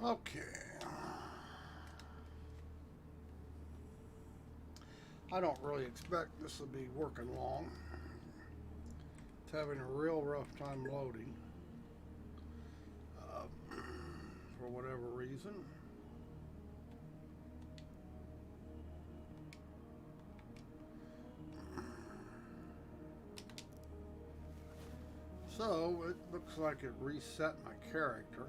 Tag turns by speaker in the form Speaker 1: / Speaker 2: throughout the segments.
Speaker 1: Okay. I don't really expect this to be working long. It's having a real rough time loading for whatever reason. So it looks like it reset my character.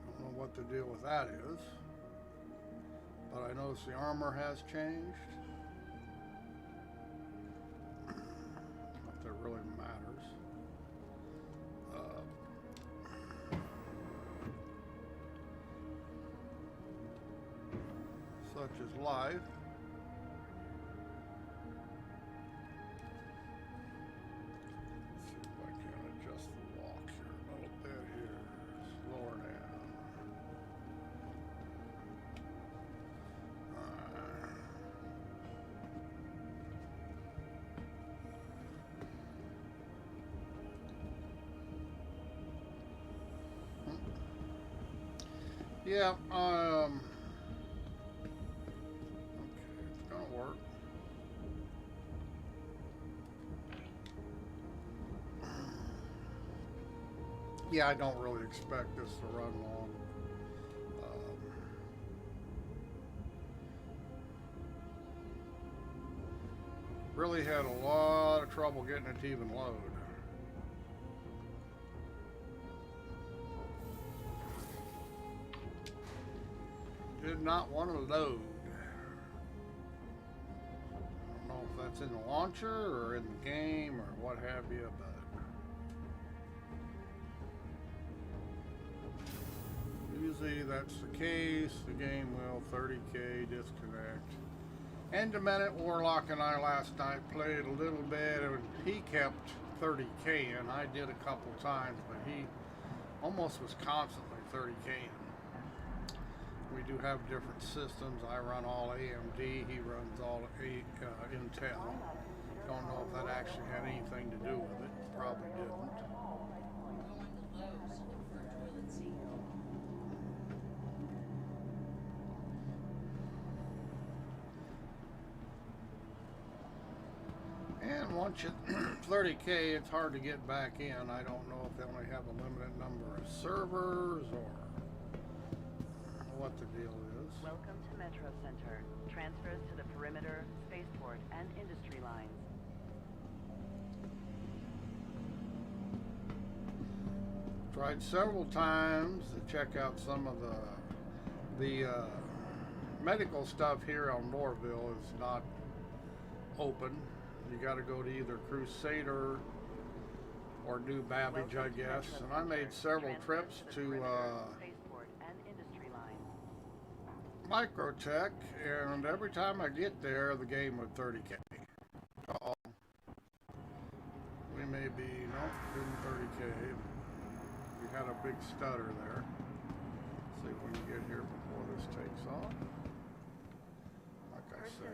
Speaker 1: I don't know what the deal with that is, but I notice the armor has changed. Not that it really matters. Such is life. Let's see if I can adjust the walk here a little bit here. Slower down. Yeah, okay, it's gonna work. Yeah, I don't really expect this to run long. Really had a lot of trouble getting it to even load. Did not want to load. I don't know if that's in the launcher or in the game or what have you, but usually that's the case. The game will 30K disconnect. And Demented Warlock and I last night played a little bit, and he kept 30K in. I did a couple times, but he almost was constantly 30K in. We do have different systems. I run all AMD, he runs all Intel. Don't know if that actually had anything to do with it. Probably didn't. And once you 30K, it's hard to get back in. I don't know if they only have a limited number of servers or what the deal is.
Speaker 2: Welcome to Metro Center. Transfers to the perimeter, spaceport, and industry lines.
Speaker 1: Tried several times to check out some of the medical stuff here on Norville is not open. You got to go to either Crusader or New Babbage, I guess. And I made several trips to Microtech, and every time I get there, the game would 30K. Uh-oh. We may be, nope, didn't 30K. We had a big stutter there. Let's see if we can get here before this takes off. Like I say,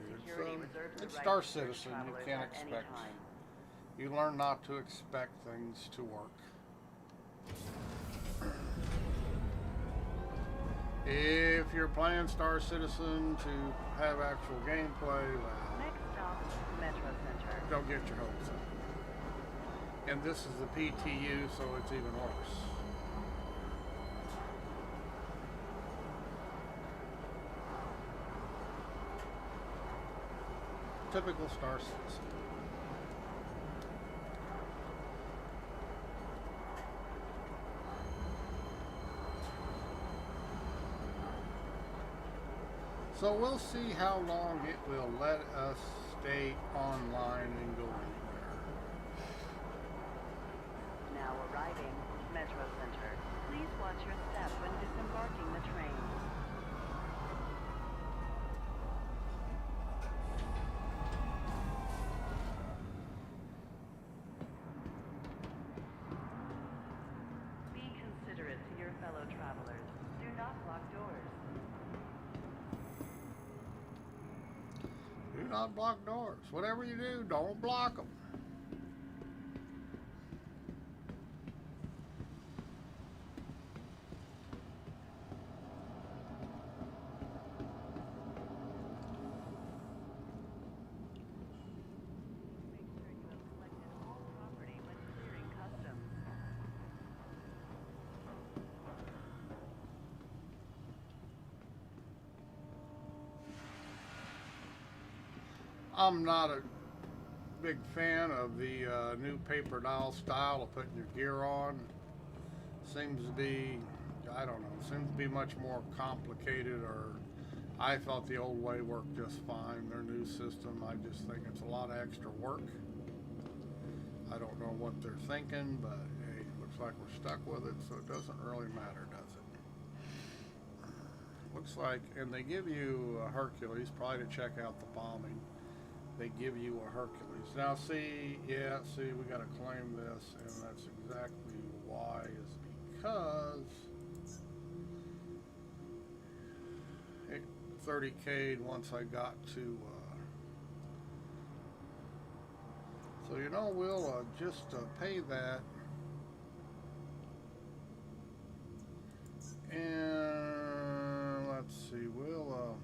Speaker 1: it's Star Citizen. You can't expect. You learn not to expect things to work. If you're playing Star Citizen to have actual gameplay, well,
Speaker 2: next stop, Metro Center.
Speaker 1: Don't get your hopes up. And this is the PTU, so it's even worse. Typical Star Citizen. So we'll see how long it will let us stay online and go anywhere.
Speaker 2: Now arriving, Metro Center. Please watch your step when disembarking the train. Be considerate to your fellow travelers. Do not block doors.
Speaker 1: Do not block doors. Whatever you do, don't block them. I'm not a big fan of the new paper dial style of putting your gear on. Seems to be, I don't know, seems to be much more complicated, or I thought the old way worked just fine. Their new system, I just think it's a lot of extra work. I don't know what they're thinking, but hey, looks like we're stuck with it, so it doesn't really matter, does it? Looks like, and they give you a Hercules, probably to check out the bombing. They give you a Hercules. Now see, yeah, see, we gotta claim this, and that's exactly why, is because it 30K'd once I got to, so you know, we'll just pay that, and let's see, we'll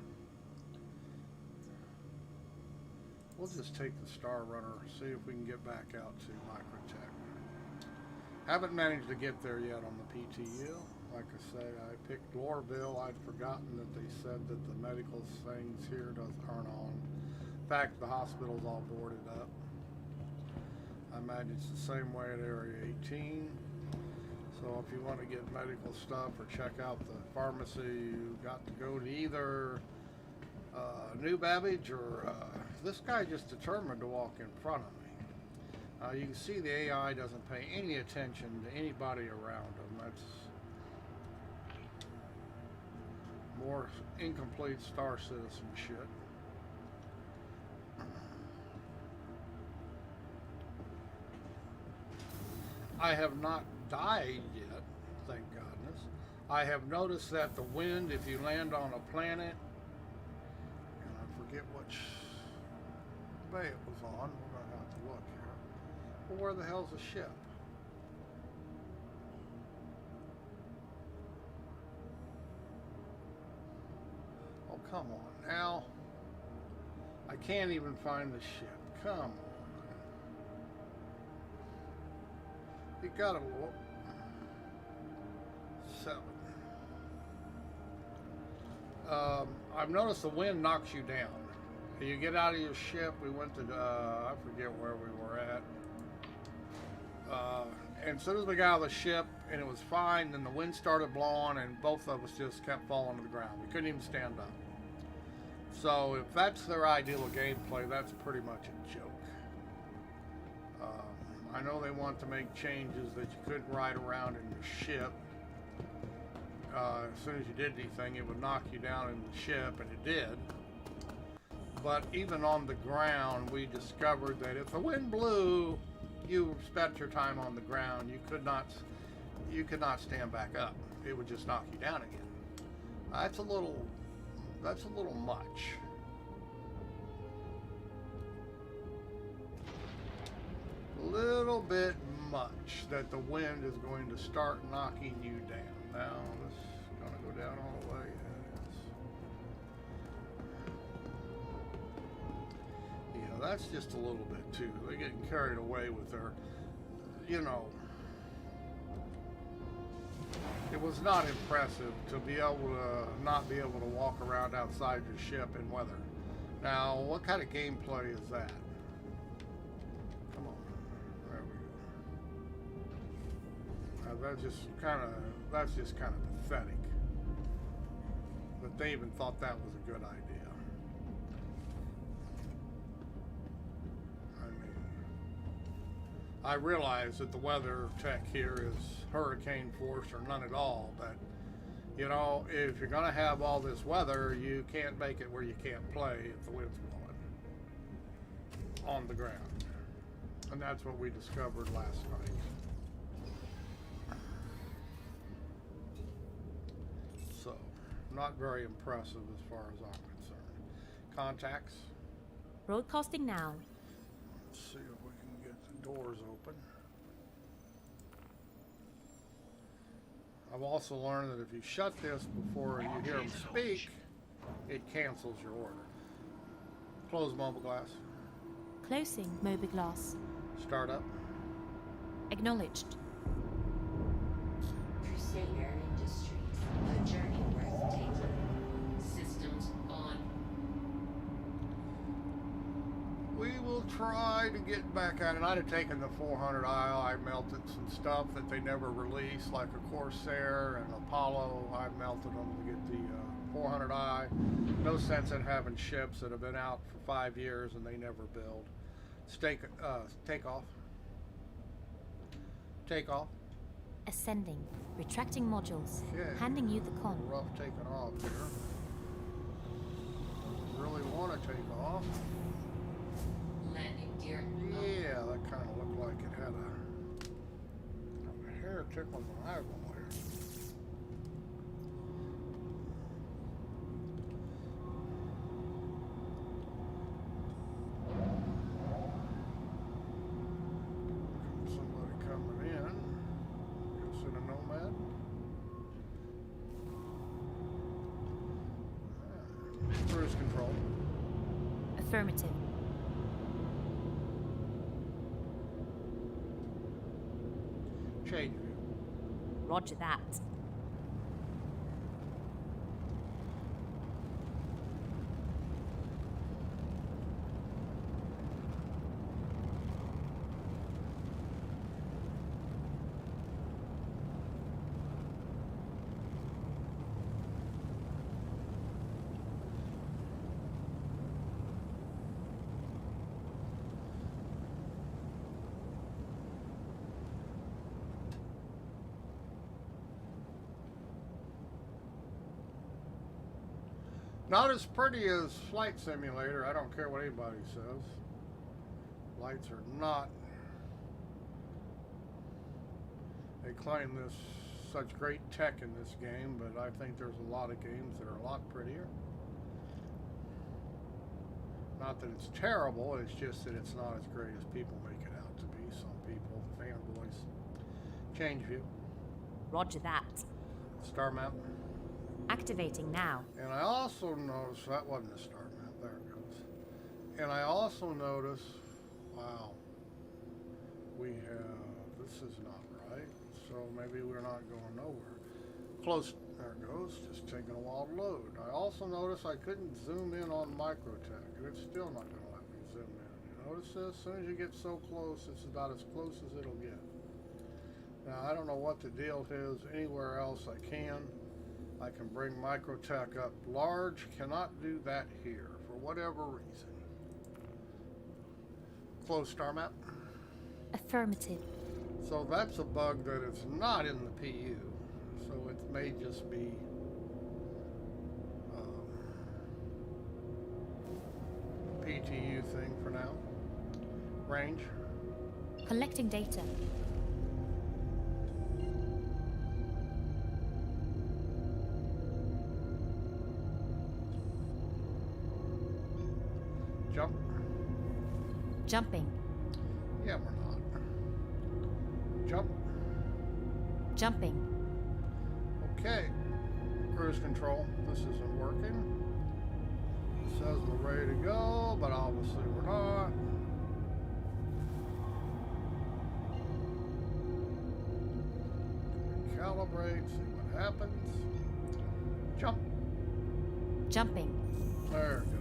Speaker 1: just take the Star Runner, see if we can get back out to Microtech. Haven't managed to get there yet on the PTU. Like I say, I picked Lorville. I'd forgotten that they said that the medical things here aren't on. In fact, the hospital's all boarded up. I imagine it's the same way at Area 18. So if you want to get medical stuff or check out the pharmacy, you got to go to either New Babbage or this guy just determined to walk in front of me. You can see the AI doesn't pay any attention to anybody around him. That's more incomplete Star Citizen shit. I have not died yet, thank goodness. I have noticed that the wind, if you land on a planet, and I forget which bay it was on, we're going to have to look here. Well, where the hell's the ship? Oh, come on now. I can't even find the ship. Come on. You gotta look. 7. I've noticed the wind knocks you down. You get out of your ship. We went to, I forget where we were at. And as soon as we got out of the ship and it was fine, then the wind started blowing and both of us just kept falling to the ground. We couldn't even stand up. So if that's their ideal of gameplay, that's pretty much a joke. I know they want to make changes that you couldn't ride around in the ship. As soon as you did anything, it would knock you down in the ship, and it did. But even on the ground, we discovered that if the wind blew, you spent your time on the ground. You could not stand back up. It would just knock you down again. That's a little much. A little bit much that the wind is going to start knocking you down. Now, this is going to go down all the way. Yeah, that's just a little bit too. They're getting carried away with their, you know, it was not impressive to be able to not be able to walk around outside your ship in weather. Now, what kind of gameplay is that? Come on, there we go. Now, that's just kind of pathetic. But they even thought that was a good idea. I realize that the weather tech here is hurricane force or none at all, but you know, if you're going to have all this weather, you can't make it where you can't play if the wind's blowing on the ground. And that's what we discovered last night. So, not very impressive as far as I'm concerned. Contacts.
Speaker 3: Broadcasting now.
Speaker 1: Let's see if we can get the doors open. I've also learned that if you shut this before you hear them speak, it cancels your order. Close mobile glass.
Speaker 3: Closing Mobiglass.
Speaker 1: Start up.
Speaker 3: Acknowledged.
Speaker 4: Crusader Industries, a journey worth taking. Systems on.
Speaker 1: try to get back at it. I'd have taken the 400i. I melted some stuff that they never released, like a Corsair and Apollo. I melted them to get the 400i. No sense in having ships that have been out for 5 years and they never build. Take off. Take off.
Speaker 3: Ascending. Retracting modules.
Speaker 1: Okay.
Speaker 3: Handing you the con.
Speaker 1: Rough taking off here. Really want to take off.
Speaker 4: Landing gear.
Speaker 1: Yeah, that kind of looked like it had a hair tickling my eyeball here. Somebody coming in. Guessing a nomad. Cruise control.
Speaker 3: Affirmative.
Speaker 1: Change view.
Speaker 3: Roger that.
Speaker 1: Not as pretty as Flight Simulator. I don't care what anybody says. Lights are not. They claim this such great tech in this game, but I think there's a lot of games that are a lot prettier. Not that it's terrible, it's just that it's not as great as people make it out to be. Some people, fanboys. Change view.
Speaker 3: Roger that.
Speaker 1: Star map.
Speaker 3: Activating now.
Speaker 1: And I also noticed, that wasn't a star map, there it goes. And I also noticed, wow, we have, this is not right, so maybe we're not going nowhere. Close, there it goes, just taking a while to load. I also noticed I couldn't zoom in on Microtech, and it's still not going to let me zoom in. You notice this? As soon as you get so close, it's about as close as it'll get. Now, I don't know what the deal is. Anywhere else I can. I can bring Microtech up large, cannot do that here for whatever reason. Close star map.
Speaker 3: Affirmative.
Speaker 1: So that's a bug that it's not in the PU. So it may just be a PTU thing for now. Range.
Speaker 3: Collecting data.
Speaker 1: Jump.
Speaker 3: Jumping.
Speaker 1: Yeah, we're not. Jump.
Speaker 3: Jumping.
Speaker 1: Okay. Cruise control. This isn't working. It says we're ready to go, but obviously we're not. Calibrate, see what happens. Jump.
Speaker 3: Jumping.
Speaker 1: There it goes.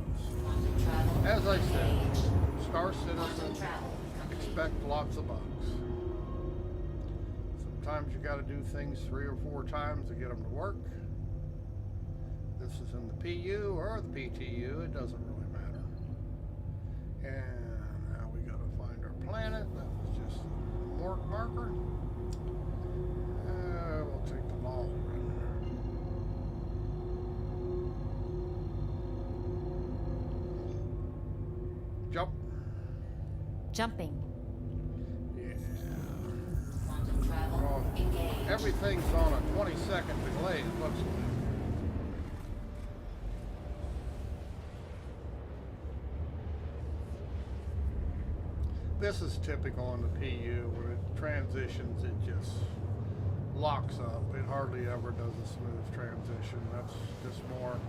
Speaker 4: Quantum travel.
Speaker 1: As I said,
Speaker 4: Engaged.
Speaker 1: Star
Speaker 4: Quantum
Speaker 1: Citizen,
Speaker 4: travel complete.
Speaker 1: expect lots of bugs. Sometimes you got to do things 3 or 4 times to get them to work. This is in the PU or the PTU, it doesn't really matter. And now we got to find our planet. That was just a marker. We'll take the ball. Jump.
Speaker 3: Jumping.
Speaker 1: Yeah.
Speaker 4: Quantum travel.
Speaker 1: Well,
Speaker 4: Engaged.
Speaker 1: everything's on a 20-second delay, it looks like. This is typical in the PU. When it transitions, it just locks up. It hardly ever does a smooth transition. That's just more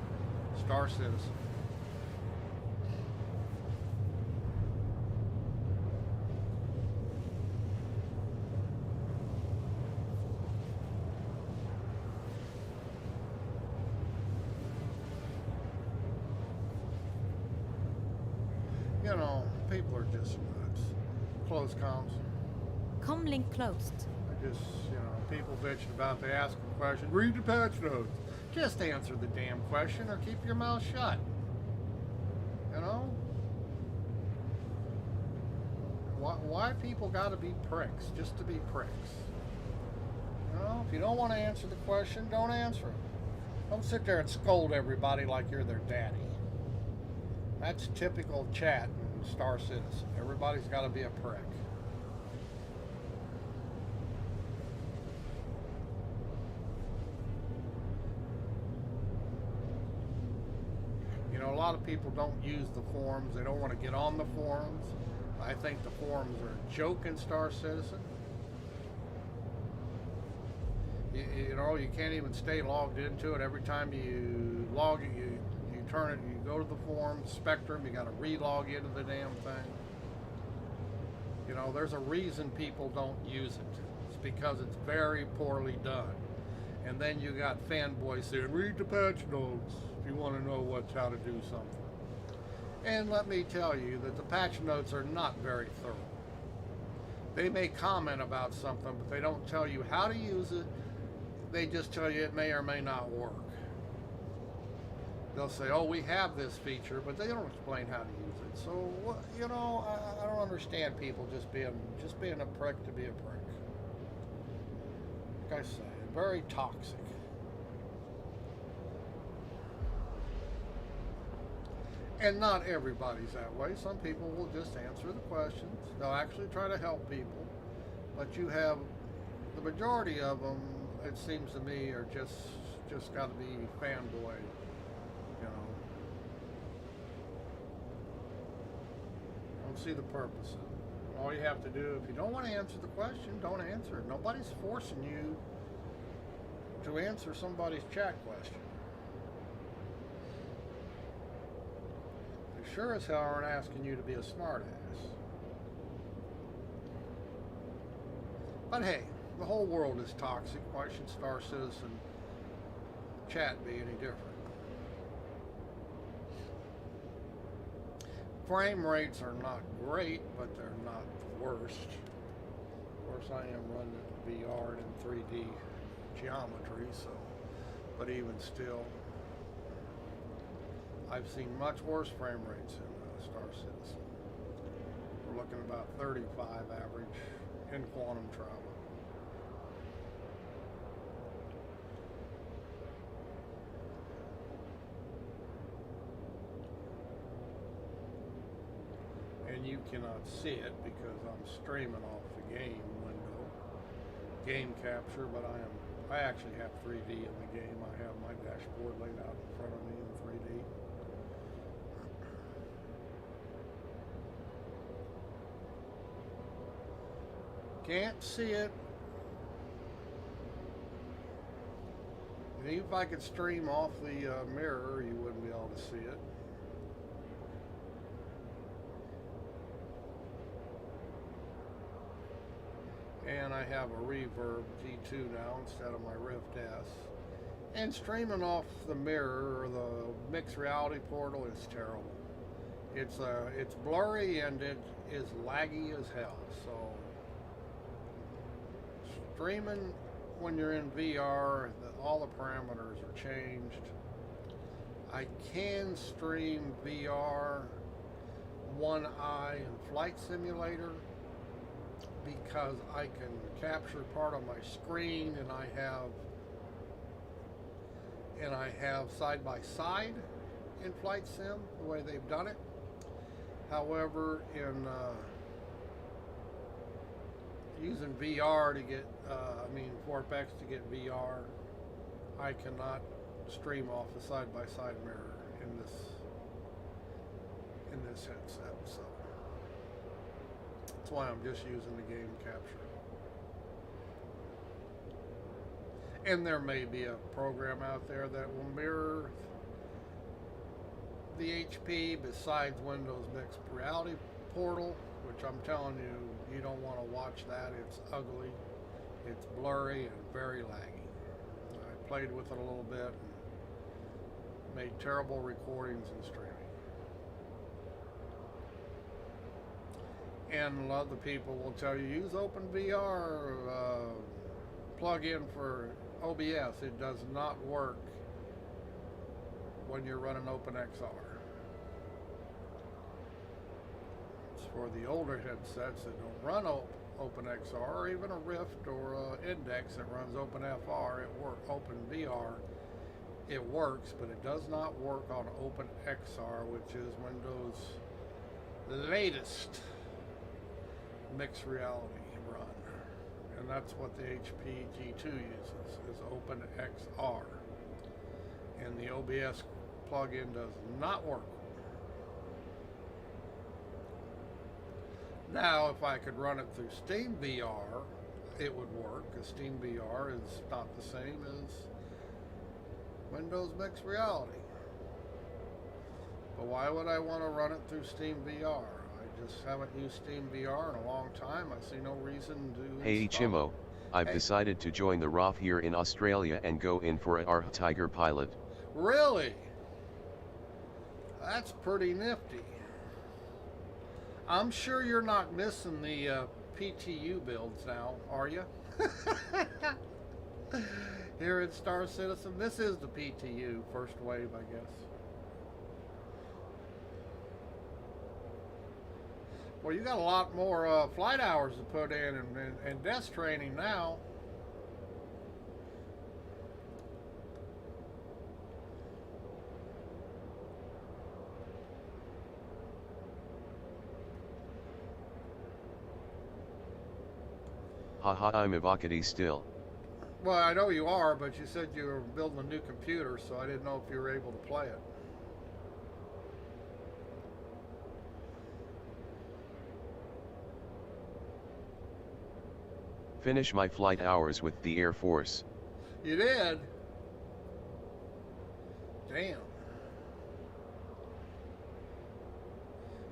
Speaker 1: Star Citizen. You know, people are just nuts. Close comms.
Speaker 3: Comlink closed.
Speaker 1: I just, you know, people bitching about they ask a question. Read the patch notes. Just answer the damn question or keep your mouth shut. You know? Why people gotta be pricks just to be pricks? You know, if you don't want to answer the question, don't answer it. Don't sit there and scold everybody like you're their daddy. That's typical chat in Star Citizen. Everybody's got to be a prick. You know, a lot of people don't use the forums. They don't want to get on the forums. I think the forums are a joke in Star Citizen. You know, you can't even stay logged into it. Every time you log it, you turn it, you go to the forum, Spectrum, you got to re-log into the damn thing. You know, there's a reason people don't use it. It's because it's very poorly done. And then you got fanboys saying, read the patch notes if you want to know how to do something. And let me tell you that the patch notes are not very thorough. They may comment about something, but they don't tell you how to use it. They just tell you it may or may not work. They'll say, oh, we have this feature, but they don't explain how to use it. So, you know, I don't understand people just being a prick to be a prick. Like I say, very toxic. And not everybody's that way. Some people will just answer the questions. They'll actually try to help people. But you have the majority of them, it seems to me, are just got to be fanboy, you know. Don't see the purpose of it. All you have to do, if you don't want to answer the question, don't answer it. Nobody's forcing you to answer somebody's chat question. They sure as hell aren't asking you to be a smartass. But hey, the whole world is toxic. Why should Star Citizen chat be any different? Frame rates are not great, but they're not the worst. Of course, I am running VR in 3D geometry, so, but even still, I've seen much worse frame rates in Star Citizen. We're looking about 35 average in quantum travel. And you cannot see it because I'm streaming off the game window, game capture, but I actually have 3D in the game. I have my dashboard laid out in front of me in 3D. Can't see it. And even if I could stream off the mirror, you wouldn't be able to see it. And I have a Reverb G2 now instead of my Rift S. And streaming off the mirror or the mixed reality portal is terrible. It's blurry and it is laggy as hell. So streaming when you're in VR, all the parameters are changed. I can stream VR one eye in Flight Simulator, because I can capture part of my screen and I have side by side in Flight Sim the way they've done it. However, in using VR to get Warpex to get VR, I cannot stream off the side by side mirror in this headset. So that's why I'm just using the game capture. And there may be a program out there that will mirror the HP besides Windows Mixed Reality Portal, which I'm telling you, you don't want to watch that. It's ugly, it's blurry, and very laggy. I played with it a little bit and made terrible recordings and streaming. And a lot of the people will tell you use OpenVR plug-in for OBS. It does not work when you're running OpenXR. It's for the older headsets that don't run OpenXR, or even a Rift or Index that runs OpenFR. OpenVR. It works, but it does not work on OpenXR, which is Windows' latest mixed reality run. And that's what the HP G2 uses, is OpenXR. And the OBS plugin does not work. Now, if I could run it through Steam VR, it would work, because Steam VR is not the same as Windows Mixed Reality. But why would I want to run it through Steam VR? I just haven't used Steam VR in a long time. I see no reason to.
Speaker 5: Hey Eychimo, I've decided to join the ROF here in Australia and go in for a ARH Tiger pilot.
Speaker 1: Really? That's pretty nifty. I'm sure you're not missing the PTU builds now, are you? Here at Star Citizen, this is the PTU first wave, I guess. Well, you got a lot more flight hours to put in and desk training now.
Speaker 5: Haha, I'm Avocady still.
Speaker 1: Well, I know you are, but you said you were building a new computer, so I didn't know if you were able to play it.
Speaker 5: Finish my flight hours with the Air Force.
Speaker 1: You did? Damn.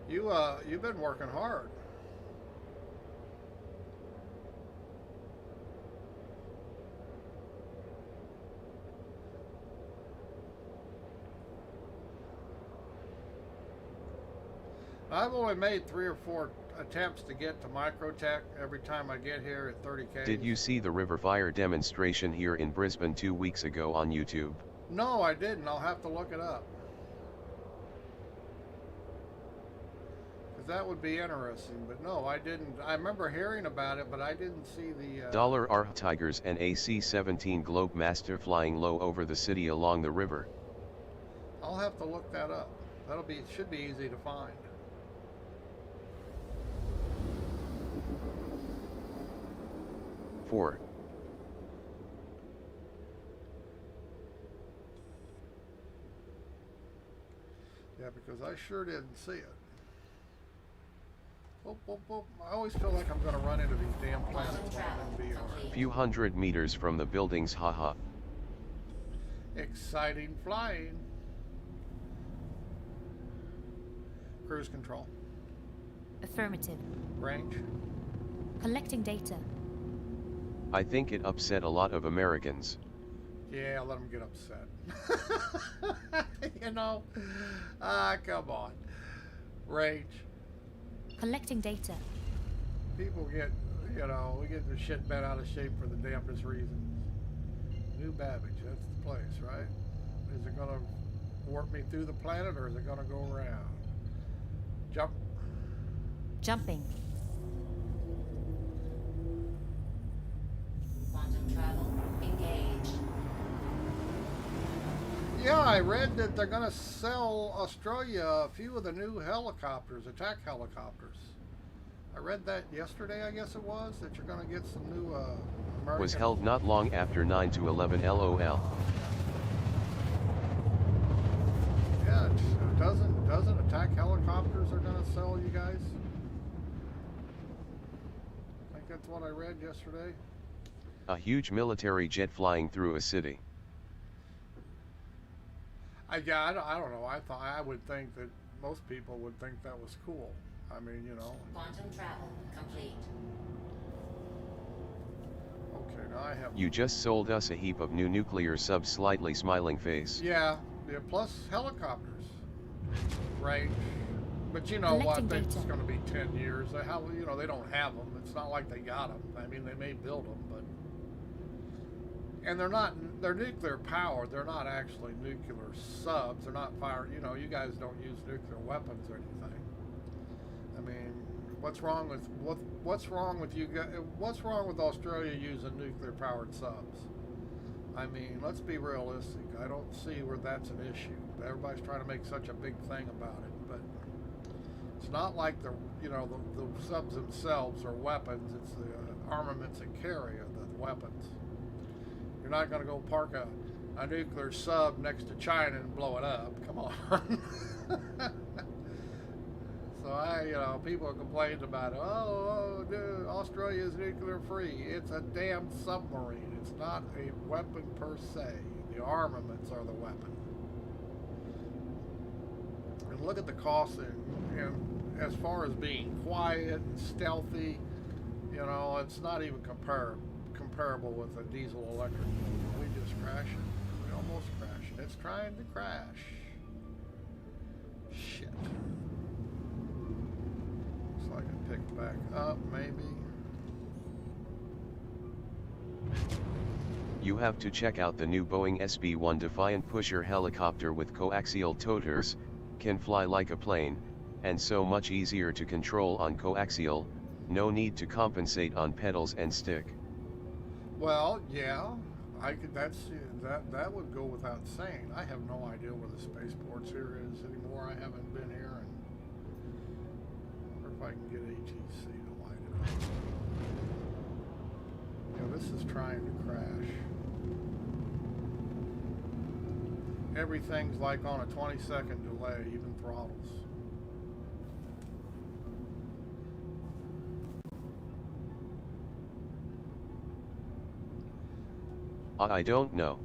Speaker 1: You've been working hard. I've only made 3 or 4 attempts to get to Microtech every time I get here at 30K.
Speaker 5: Did you see the river fire demonstration here in Brisbane 2 weeks ago on YouTube?
Speaker 1: No, I didn't. I'll have to look it up. Because that would be interesting. But no, I didn't. I remember hearing about it, but I didn't see the...
Speaker 5: ARH Tigers and AC-17 Globemaster flying low over the city along the river.
Speaker 1: I'll have to look that up. Should be easy to find. Yeah, because I sure didn't see it. Boop, boop, boop. I always feel like I'm going to run into these damn planets in VR.
Speaker 5: Few hundred meters from the buildings, haha.
Speaker 1: Exciting flying. Cruise control.
Speaker 3: Affirmative.
Speaker 1: Range.
Speaker 3: Collecting data.
Speaker 5: I think it upset a lot of Americans.
Speaker 1: Yeah, let them get upset. You know? Come on. Range.
Speaker 3: Collecting data.
Speaker 1: People get, we get their shit bent out of shape for the damnedest reasons. New Babbage, that's the place, right? Is it going to warp me through the planet, or is it going to go around? Jump.
Speaker 3: Jumping.
Speaker 4: Quantum travel engaged.
Speaker 1: Yeah, I read that they're going to sell Australia a few of the new helicopters, attack helicopters. I read that yesterday, I guess it was, that you're going to get some new American...
Speaker 5: Was held not long after 9/11 LOL.
Speaker 1: Yeah, doesn't attack helicopters are going to sell, you guys? I think that's what I read yesterday.
Speaker 5: A huge military jet flying through a city.
Speaker 1: I don't know. I would think that most people would think that was cool. I mean,
Speaker 4: Quantum travel complete.
Speaker 1: Okay, now I have...
Speaker 5: You just sold us a heap of new nuclear subs, slightly smiling face.
Speaker 1: Yeah, plus helicopters. Range. But you know what?
Speaker 3: Collecting
Speaker 1: It's
Speaker 3: data.
Speaker 1: going to be 10 years. They don't have them. It's not like they got them. I mean, they may build them, but and they're nuclear powered. They're not actually nuclear subs. They're not fire. You guys don't use nuclear weapons or anything. I mean, what's wrong with you guys? What's wrong with Australia using nuclear powered subs? I mean, let's be realistic. I don't see where that's an issue. Everybody's trying to make such a big thing about it, but it's not like the subs themselves are weapons. It's the armaments that carry the weapons. You're not going to go park a nuclear sub next to China and blow it up. Come on. So people are complaining about it. Oh, dude, Australia's nuclear free. It's a damn submarine. It's not a weapon per se. The armaments are the weapon. And look at the cost and as far as being quiet and stealthy, it's not even comparable with a diesel electric motor. We just crash it. We almost crash it. It's trying to crash. Shit. Looks like it picked back up, maybe.
Speaker 5: You have to check out the new Boeing SB-1 Defiant Pusher helicopter with coaxial totors, can fly like a plane, and so much easier to control on coaxial, no need to compensate on pedals and stick.
Speaker 1: Well, yeah, that would go without saying. I have no idea where the spaceports here is anymore. I haven't been here, and I wonder if I can get ATC to light it up. This is trying to crash. Everything's like on a 20-second delay, even throttles.
Speaker 5: I don't know.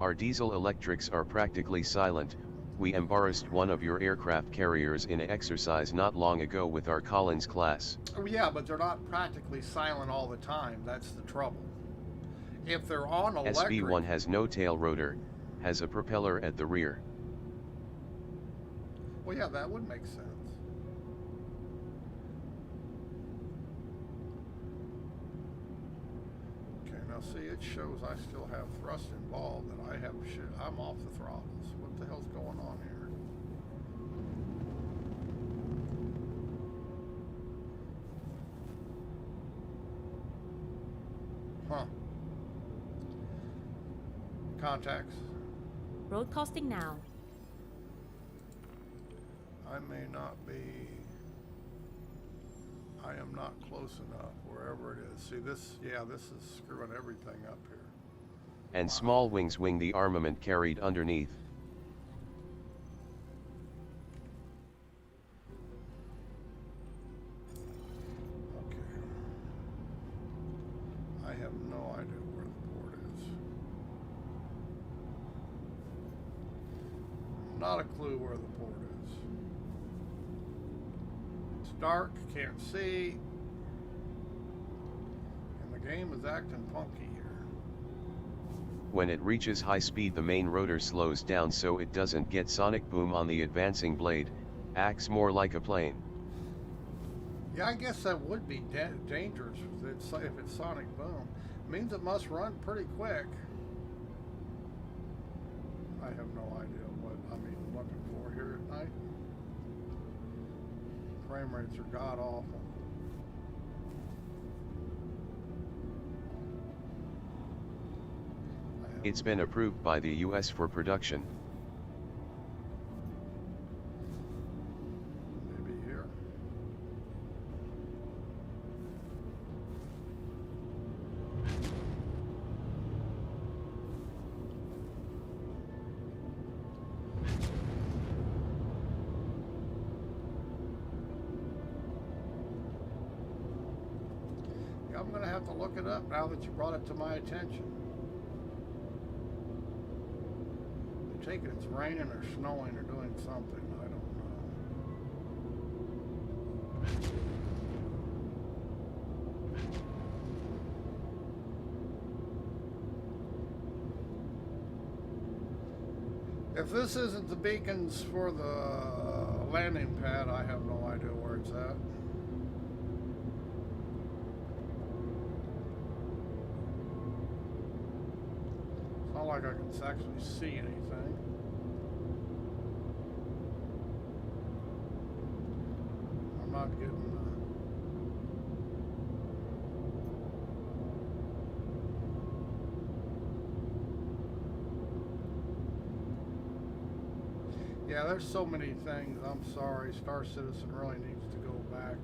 Speaker 5: Our diesel electrics are practically silent. We embarrassed one of your aircraft carriers in an exercise not long ago with our Collins class.
Speaker 1: Oh, yeah, but they're not practically silent all the time. That's the trouble. If they're on electric...
Speaker 5: SB-1 has no tail rotor, has a propeller at the rear.
Speaker 1: Well, yeah, that would make sense. Okay, now see, it shows I still have thrust involved, and I'm off the throttles. What the hell's going on here? Huh. Contacts.
Speaker 3: Broadcasting now.
Speaker 1: I may not be. I am not close enough, wherever it is. See, this is screwing everything up here.
Speaker 5: And small wings wing the armament carried underneath.
Speaker 1: Okay. I have no idea where the port is. Not a clue where the port is. It's dark, can't see. And the game is acting funky here.
Speaker 5: When it reaches high speed, the main rotor slows down so it doesn't get sonic boom on the advancing blade, acts more like a plane.
Speaker 1: Yeah, I guess that would be dangerous if it's sonic boom. It means it must run pretty quick. I have no idea what I'm even looking for here at night. Frame rates are god awful.
Speaker 5: It's been approved by the US for production.
Speaker 1: Maybe here. Yeah, I'm going to have to look it up now that you brought it to my attention. Take it, it's raining or snowing or doing something, I don't know. If this isn't the beacons for the landing pad, I have no idea where it's at. It's not like I can actually see anything. I'm not getting yeah, there's so many things. I'm sorry. Star Citizen really needs to go back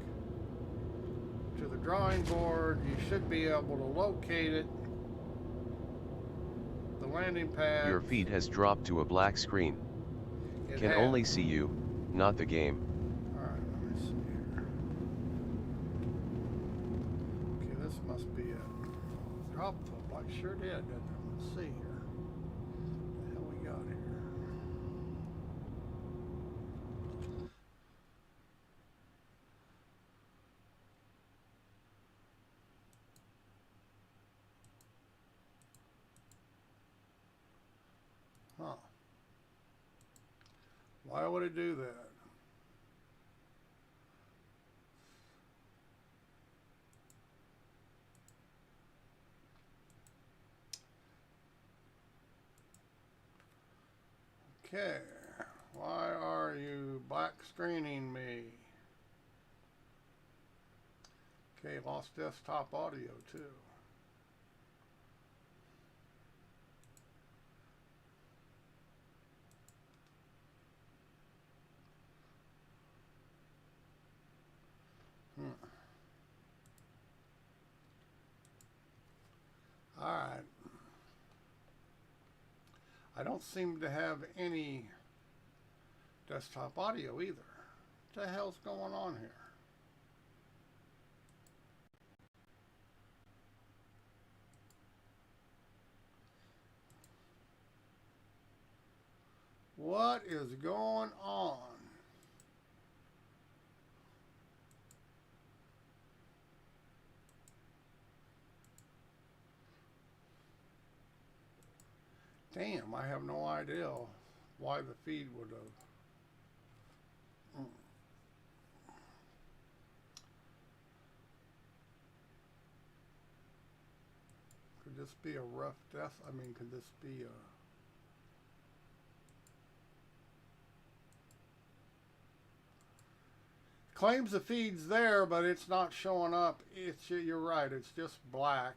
Speaker 1: to the drawing board. You should be able to locate it. The landing pad.
Speaker 5: Your feed has dropped to a black screen. Can only see you, not the game.
Speaker 1: Alright, let me see here. Okay, this must be it. Drop the black. Sure did, didn't it? Let's see here. What the hell we got here? Huh. Why would it do that? Okay. Why are you black screening me? Okay, lost desktop audio too. Alright. I don't seem to have any desktop audio either. What the hell's going on here? What is going on? Damn, I have no idea why the feed would have. Could this be a rough death? I mean, could this be a... Claims the feed's there, but it's not showing up. It's, you're right, it's just black.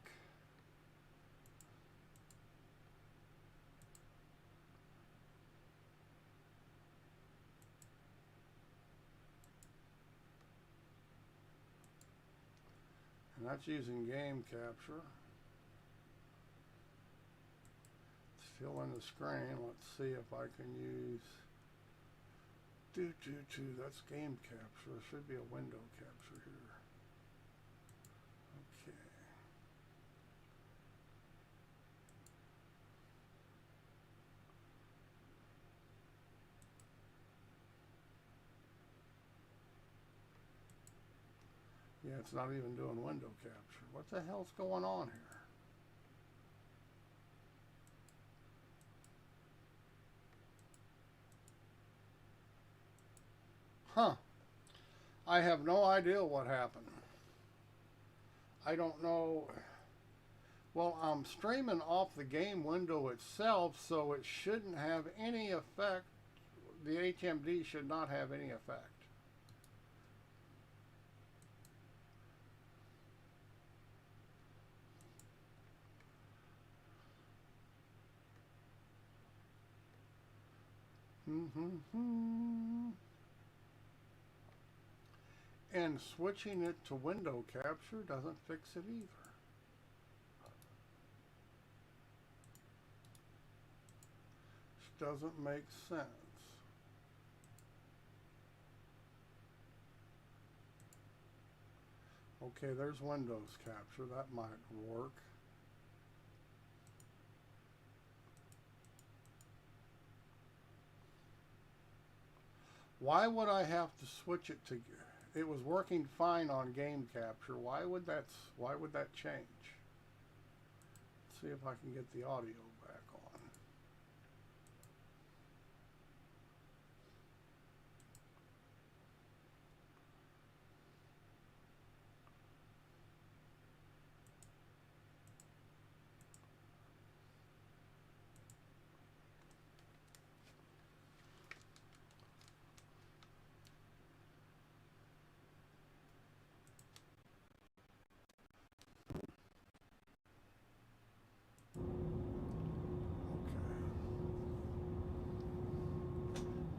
Speaker 1: And that's using game capture. It's fill in the screen. Let's see if I can use that's game capture. There should be a window capture here. Okay. Yeah, it's not even doing window capture. What the hell's going on here? Huh. I have no idea what happened. I don't know. Well, I'm streaming off the game window itself, so it shouldn't have any effect. The HMD should not have any effect. And switching it to window capture doesn't fix it either. Which doesn't make sense. Okay, there's Windows capture. That might work. Why would I have to switch it to... It was working fine on game capture. Why would that change? Let's see if I can get the audio back on.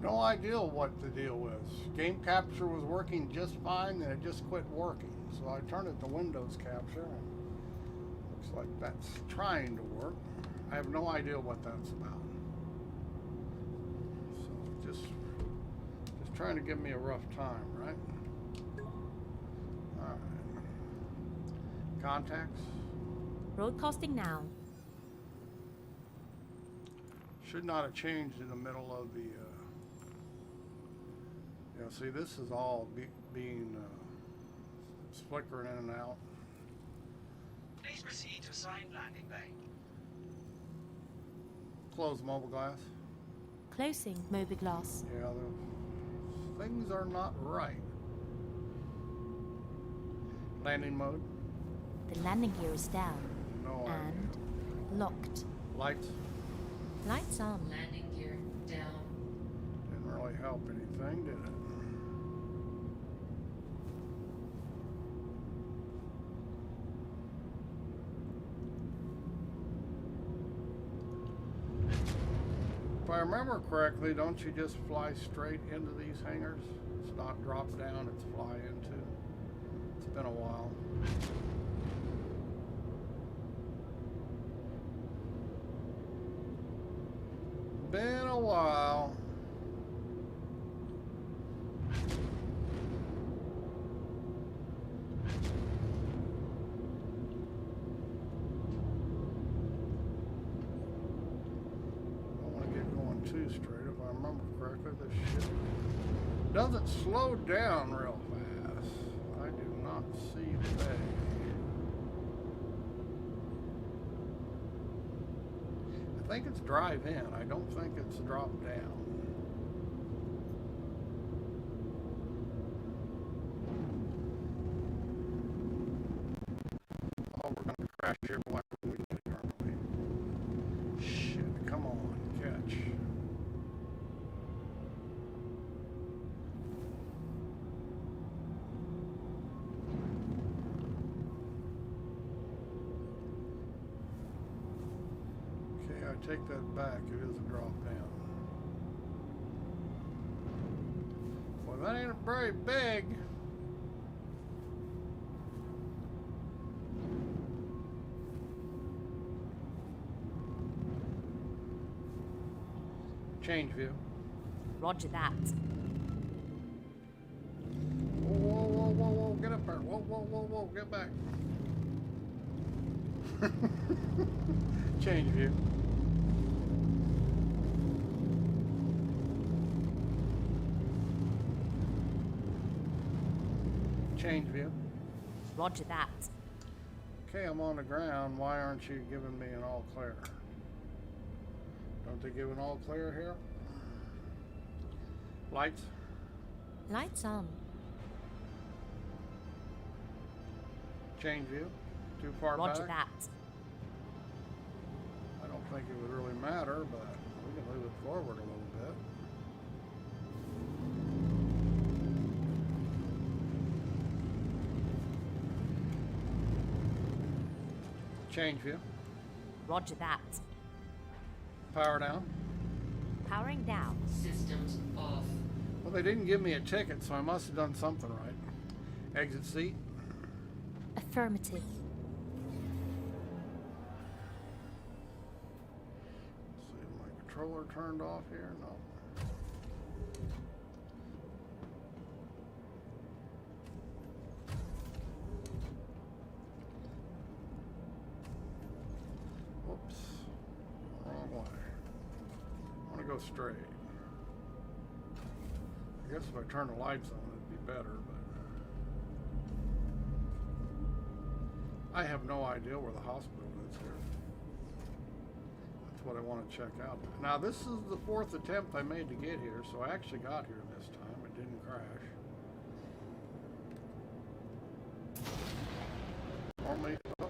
Speaker 1: no idea what the deal was. Game capture was working just fine, and it just quit working. So I turned it to Windows capture, and looks like that's trying to work. I have no idea what that's about. So just trying to give me a rough time, right? All right. Contacts.
Speaker 3: Broadcasting now.
Speaker 1: Should not have changed in the middle of the. Yeah, see, this is all being it's flickering in and out.
Speaker 6: Please proceed to assigned landing bay.
Speaker 1: Close mobile glass.
Speaker 3: Closing mobiGlass.
Speaker 1: Yeah, the things are not right. Landing mode.
Speaker 3: The landing gear is down.
Speaker 1: No idea.
Speaker 3: And locked.
Speaker 1: Lights.
Speaker 3: Lights on.
Speaker 4: Landing gear down.
Speaker 1: Didn't really help anything, did it? If I remember correctly, don't you just fly straight into these hangars? It's not drop down, it's fly into. It's been a while. Been a while. Don't want to get going too straight. If I remember correctly, this shit doesn't slow down real fast. I do not see the bay. I think it's drive in. I don't think it's drop down. Oh, we're gonna crash here. Why would we do it normally? Shit, come on, catch. I take that back. It is a drop down. Well, that ain't very big. Change view.
Speaker 3: Roger that.
Speaker 1: Whoa, whoa, whoa, whoa, whoa, get up there. Whoa, whoa, whoa, whoa, get back. Change view. Change view.
Speaker 3: Roger that.
Speaker 1: Okay, I'm on the ground. Why aren't you giving me an all clear? Don't they give an all clear here? Lights.
Speaker 3: Lights on.
Speaker 1: Change view. Too far
Speaker 3: Roger
Speaker 1: back?
Speaker 3: that.
Speaker 1: I don't think it would really matter, but we can move it forward a little bit. Change view.
Speaker 3: Roger that.
Speaker 1: Power down.
Speaker 3: Powering down.
Speaker 4: Systems off.
Speaker 1: Well, they didn't give me a ticket, so I must have done something right. Exit seat.
Speaker 3: Affirmative.
Speaker 1: Let's see if my controller turned off here. No. Whoops. Wrong way. I want to go straight. I guess if I turn the lights on, it'd be better, but I have no idea where the hospital is here. That's what I want to check out. Now, this is the 4th attempt I made to get here, so I actually got here this time. It didn't crash. Only, well,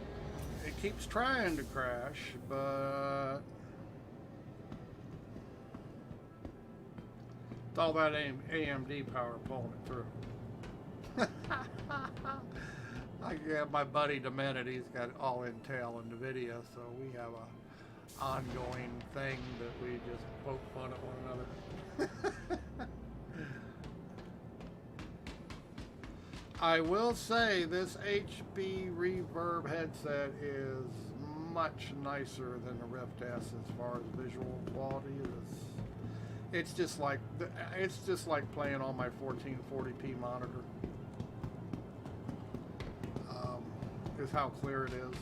Speaker 1: it keeps trying to crash, but it's all that AMD power pulling it through. I have my buddy Demented. He's got all Intel and NVIDIA, so we have a ongoing thing that we just poke fun at one another. I will say this HB Reverb headset is much nicer than the Rift S as far as visual quality. It's just like playing on my 1440p monitor. Is how clear it is.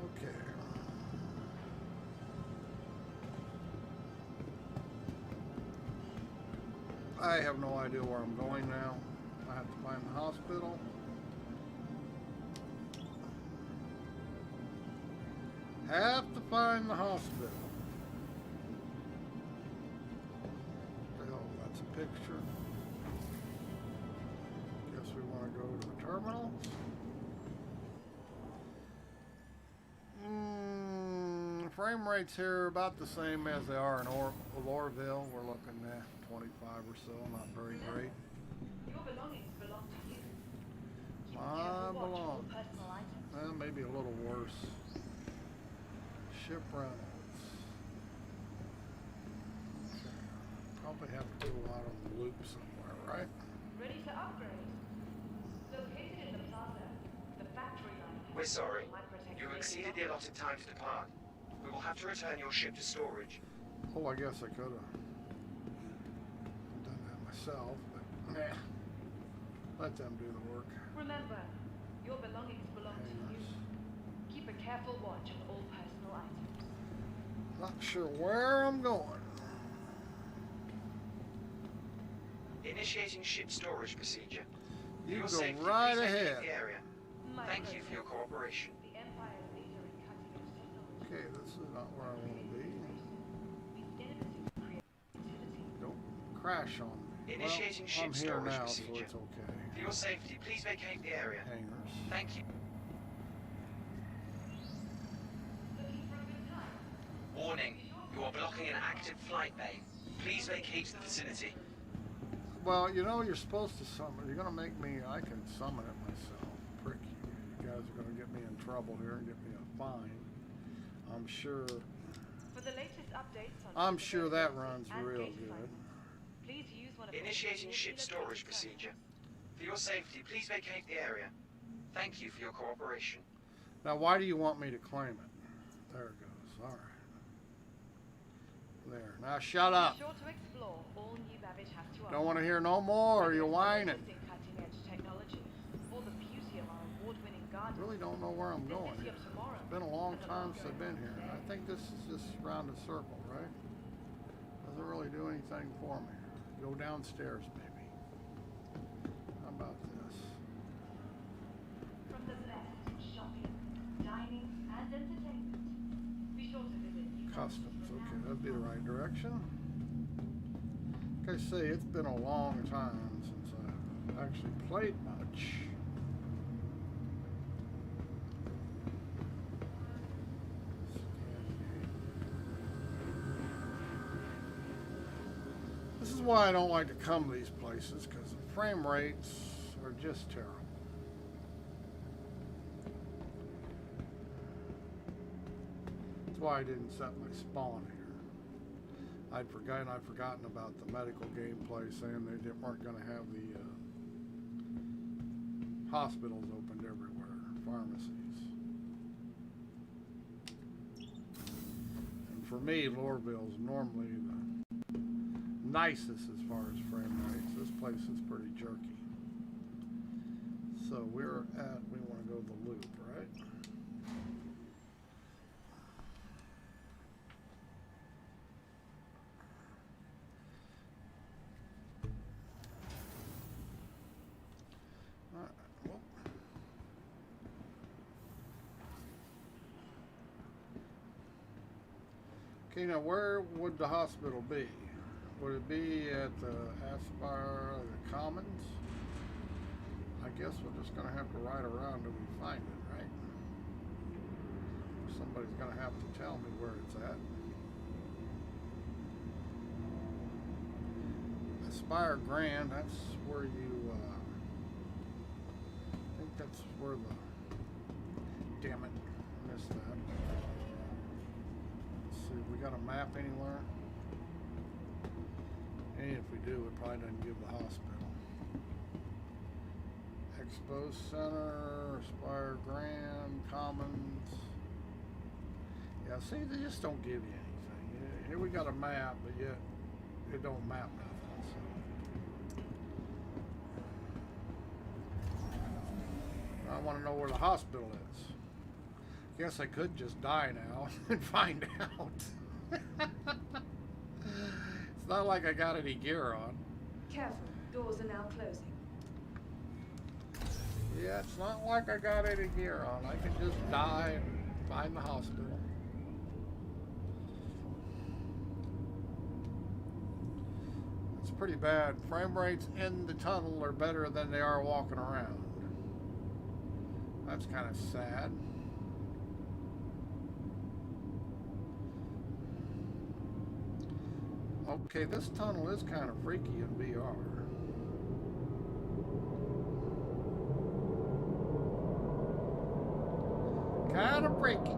Speaker 1: Okay. I have no idea where I'm going now. I have to find the hospital. Have to find the hospital. Hell, that's a picture. Guess we want to go to the terminal. Frame rates here are about the same as they are in Orville. We're looking at 25 or so, not very great.
Speaker 2: Your belongings belong to you. Keep a
Speaker 1: My
Speaker 2: careful watch of all
Speaker 1: belong.
Speaker 2: personal items.
Speaker 1: Well, maybe a little worse. Ship Reynolds. Okay. Probably have to go out on the loop somewhere, right?
Speaker 2: Ready to upgrade. Located in the plaza, the factory line.
Speaker 6: We're sorry.
Speaker 2: Might protect
Speaker 6: You
Speaker 2: safety
Speaker 6: exceeded the
Speaker 2: documents.
Speaker 6: allotted time to depart. We will have to return your ship to storage.
Speaker 1: Oh, I guess I could have done that myself, but nah. Let them do the work.
Speaker 2: Remember, your belongings belong to you.
Speaker 1: Hangers.
Speaker 2: Keep a careful watch on all personal items.
Speaker 1: Not sure where I'm going.
Speaker 6: Initiating ship storage procedure. For
Speaker 1: You
Speaker 6: your
Speaker 1: go
Speaker 6: safety,
Speaker 1: right
Speaker 6: please vacate
Speaker 1: ahead.
Speaker 6: the area.
Speaker 2: My
Speaker 6: Thank you
Speaker 2: pleasure.
Speaker 6: for your cooperation.
Speaker 2: The Empire's leader in cutting-edge technology.
Speaker 1: Okay, this is not where I want to be.
Speaker 2: With innovative creativity.
Speaker 1: Don't crash on me.
Speaker 6: Initiating
Speaker 1: Well, I'm
Speaker 6: ship
Speaker 1: here
Speaker 6: storage
Speaker 1: now, so
Speaker 6: procedure.
Speaker 1: it's okay.
Speaker 6: For your safety, please vacate the area.
Speaker 1: Hangers.
Speaker 6: Thank you.
Speaker 2: Looking for a good time?
Speaker 6: Warning, you are blocking an active flight bay. Please vacate the vicinity.
Speaker 1: Well, you know, you're supposed to summon. You're going to make me, I can summon it myself. Prick you. You guys are going to get me in trouble here and get me a fine. I'm sure.
Speaker 2: For the latest updates on
Speaker 1: I'm
Speaker 2: ship
Speaker 1: sure that
Speaker 2: availability
Speaker 1: runs
Speaker 2: and
Speaker 1: real
Speaker 2: gate
Speaker 1: good.
Speaker 2: assignments, please use one of the
Speaker 6: Initiating
Speaker 2: conveniently
Speaker 6: ship storage
Speaker 2: located
Speaker 6: procedure.
Speaker 2: terminals.
Speaker 6: For your safety, please vacate the area. Thank you for your cooperation.
Speaker 1: Now, why do you want me to claim it? There it goes. All right. There. Now, shut up.
Speaker 2: Be sure to explore all new Babbage has to offer.
Speaker 1: Don't want to hear no more. You're whining.
Speaker 2: Whether it's the latest in cutting-edge technology or the beauty of our award-winning garden.
Speaker 1: Really don't know where I'm
Speaker 2: The
Speaker 1: going
Speaker 2: city
Speaker 1: here.
Speaker 2: of tomorrow
Speaker 1: It's been a long
Speaker 2: and the
Speaker 1: time
Speaker 2: longer
Speaker 1: since I've been here. I think this is just round a circle, right? Doesn't really do anything for me. Go downstairs, maybe. How about this?
Speaker 2: From the best in shopping, dining, and entertainment. Be sure to visit new
Speaker 1: Customs.
Speaker 2: locations
Speaker 1: Okay,
Speaker 2: now.
Speaker 1: that'd be the right direction. Like I say, it's been a long time since I've actually played much. This is why I don't like to come to these places, because the frame rates are just terrible. That's why I didn't set my spawn here. I'd forgotten about the medical gameplay, saying they weren't going to have the hospitals opened everywhere, pharmacies. And for me, Lorville's normally the nicest as far as frame rates. This place is pretty jerky. So we want to go the loop, right? All right, well. Okay, now where would the hospital be? Would it be at the Aspire, the Commons? I guess we're just going to have to ride around till we find it, right? Somebody's going to have to tell me where it's at. Aspire Grand, that's where you, I think that's where the, damn it, I missed that. got a map anywhere? And if we do, it probably doesn't give the hospital. Expo Center, Aspire Grand, Commons. Yeah, see, they just don't give you anything. Here we got a map, but yet it don't map nothing. So. I want to know where the hospital is. Guess I could just die now and find out. It's not like I got any gear on.
Speaker 7: Careful, doors are now closing.
Speaker 1: Yeah, it's not like I got any gear on. I can just die and find the hospital. It's pretty bad. Frame rates in the tunnel are better than they are walking around. That's kind of sad. Okay, this tunnel is kind of freaky in VR. Kind of freaky.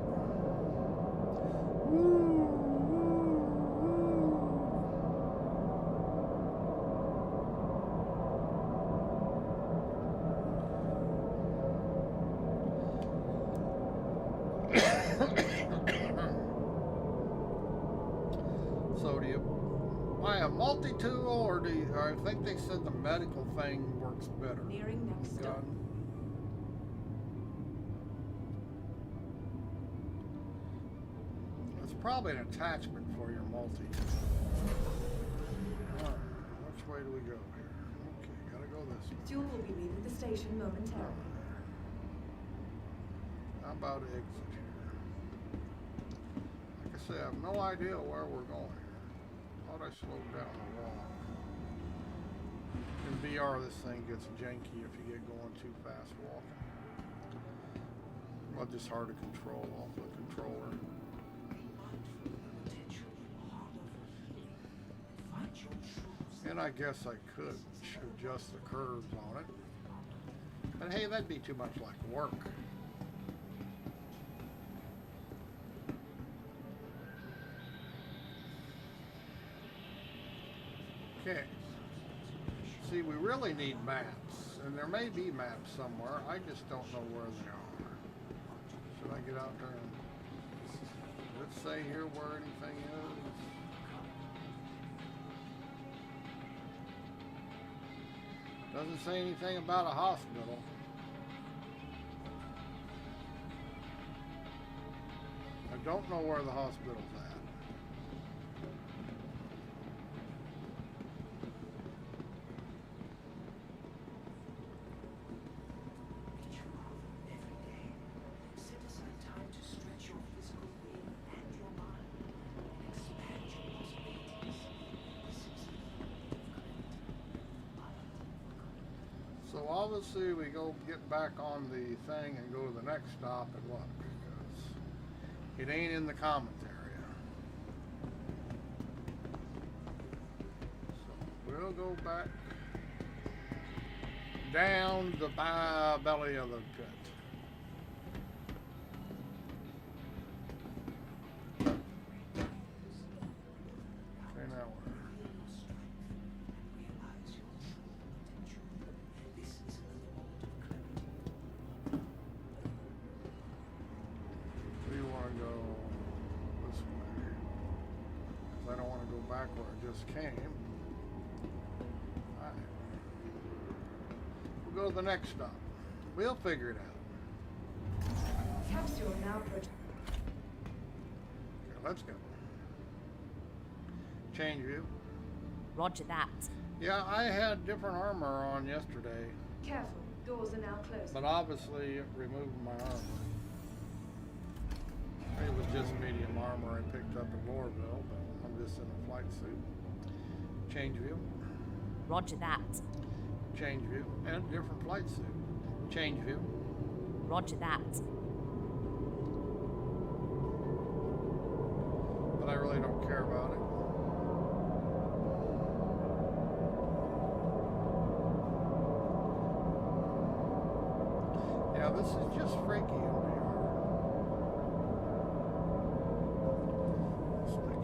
Speaker 1: Woo. So do you buy a multi-tool, or do you, I think they said the medical thing works better.
Speaker 7: Nearing next stop.
Speaker 1: Gun. It's probably an attachment for your multi-tool. Alright, which way do we go here? Okay, gotta go this way.
Speaker 7: Fuel will be leaving the station momentarily.
Speaker 1: How about exit here? Like I say, I have no idea where we're going here. Thought I slowed down the walk. In VR, this thing gets janky if you get going too fast walking. Well, just hard to control off the controller. And I guess I could adjust the curves on it. But hey, that'd be too much like work. Okay. See, we really need maps, and there may be maps somewhere. I just don't know where they are. Should I get out there and let's say here where anything is? Doesn't say anything about a hospital. I don't know where the hospital's at. So obviously we go get back on the thing and go to the next stop and look, because it ain't in the commons area. So we'll go back down the belly of the pit. Okay, now where? We want to go this way, because I don't want to go back where I just came. Alright. We'll go to the next stop. We'll figure it out.
Speaker 7: Capsule now approaching.
Speaker 1: Okay, let's go. Change view.
Speaker 3: Roger that.
Speaker 1: Yeah, I had different armor on yesterday,
Speaker 7: Careful, doors are now closing.
Speaker 1: but obviously it removed my armor. It was just medium armor I picked up in Lorville, but I'm just in a flight suit. Change view.
Speaker 3: Roger that.
Speaker 1: Change view. And different flight suit. Change view.
Speaker 3: Roger that.
Speaker 1: But I really don't care about it. Yeah, this is just freaky in VR. Let's make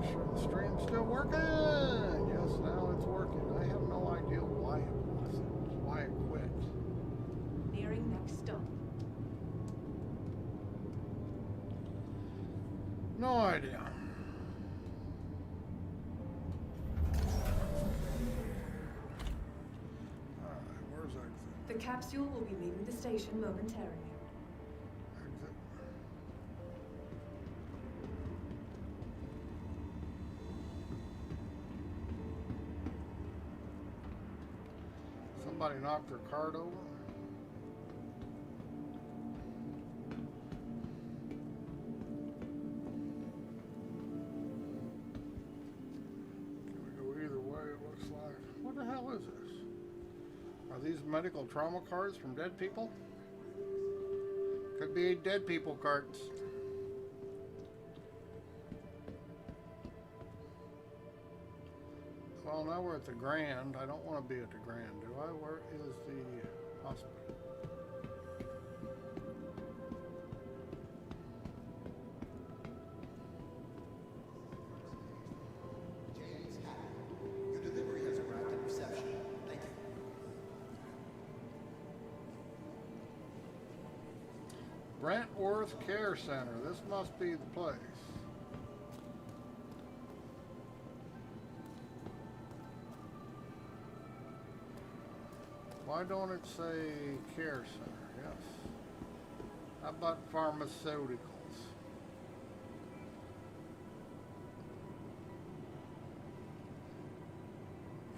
Speaker 1: I'm still working. Yes, now it's working. I have no idea why it wasn't. Why it quit.
Speaker 7: Nearing next stop.
Speaker 1: No idea. Alright, where's exit?
Speaker 7: The capsule will be leaving the station momentarily.
Speaker 1: Exit. Somebody knocked their cart over. Can we go either way, it looks like. What the hell is this? Are these medical trauma cards from dead people? Could be dead people cards. Well, now we're at the Grand. I don't want to be at the Grand, do I? Where is the hospital?
Speaker 8: Your delivery has arrived at reception. Thank you.
Speaker 1: Brentworth Care Center. This must be the place. Why don't it say Care Center? Yes. How about pharmaceuticals?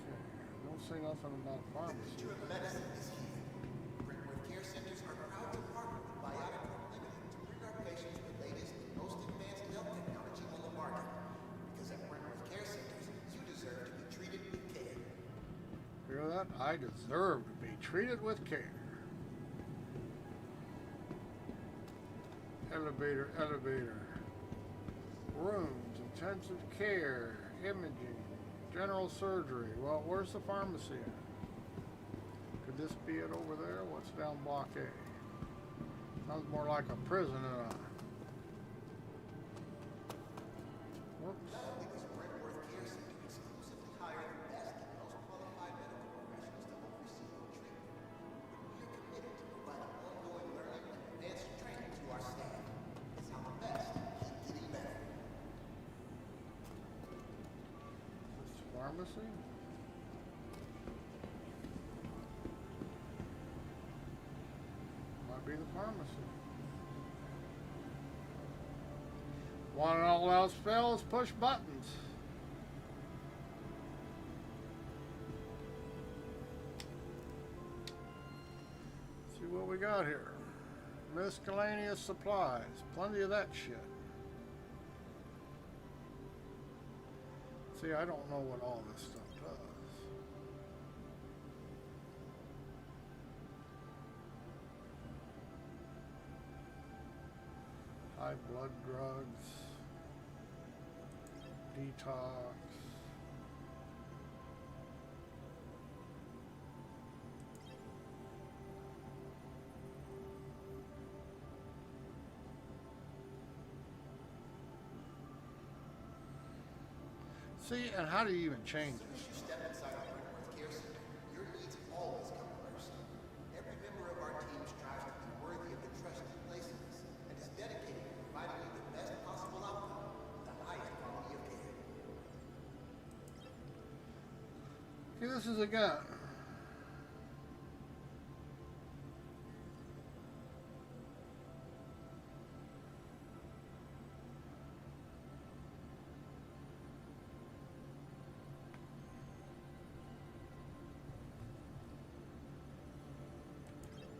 Speaker 1: Okay. Don't say nothing about
Speaker 8: The
Speaker 1: pharmacy.
Speaker 8: future of medicine is here. Brentworth Care Centers are proud to partner with Biotic Limited to bring our patients the latest and most advanced health technology on the market. Because at Brentworth Care Centers, you deserve to be treated with care.
Speaker 1: Hear that? I deserve to be treated with care. Elevator, elevator. Rooms, intensive care, imaging, general surgery. Well, where's the pharmacy at? Could this be it over there? What's down block A? Sounds more like a prison than a... Whoops.
Speaker 8: Not only does Brentworth Care Center exclusively hire the best and most qualified medical professionals to oversee your treatment, but we are committed to providing ongoing learning and advanced training to our staff. It's how the best keep getting better.
Speaker 1: This pharmacy? Might be the pharmacy. Want all else fails, push buttons. See what we got here. Miscellaneous supplies. Plenty of that shit. See, I don't know what all this stuff does. High blood drugs. Detox. See, and how do you even change
Speaker 8: As
Speaker 1: this?
Speaker 8: you step inside the Brentworth Care Center, your needs always come first. Every member of our team strives to be worthy of the trust you place in us and is dedicated to providing you the best possible outcome with the highest quality of care.
Speaker 1: Okay, this is a gun.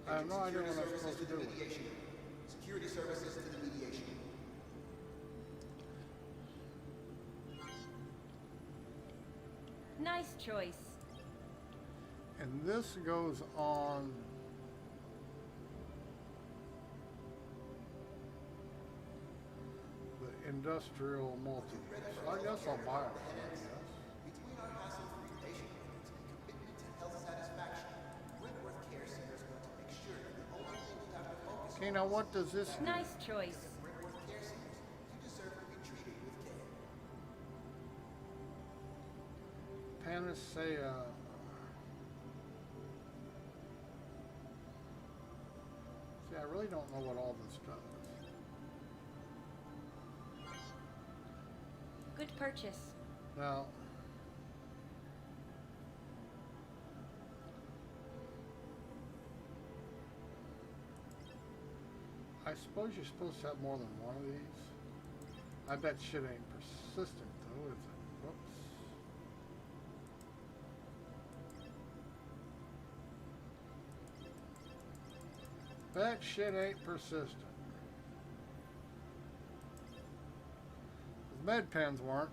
Speaker 1: I have no idea what I'm supposed to do with it.
Speaker 8: Mediation. Security services to the mediation.
Speaker 3: Nice choice.
Speaker 1: And this goes on the industrial multi-use. I guess I'll buy it.
Speaker 8: Between our hassle-free patient records and commitment to health satisfaction, Brentworth Care Center is going to make sure that the only thing you have to focus on
Speaker 1: Okay, now what does this do?
Speaker 3: Nice choice.
Speaker 8: Brentworth Care Centers. You deserve to be treated with care.
Speaker 1: Panacea. See, I really don't know what all this does.
Speaker 3: Good purchase.
Speaker 1: Now, I suppose you're supposed to have more than one of these. I bet shit ain't persistent though, is it? Whoops. That shit ain't persistent. The med pens weren't.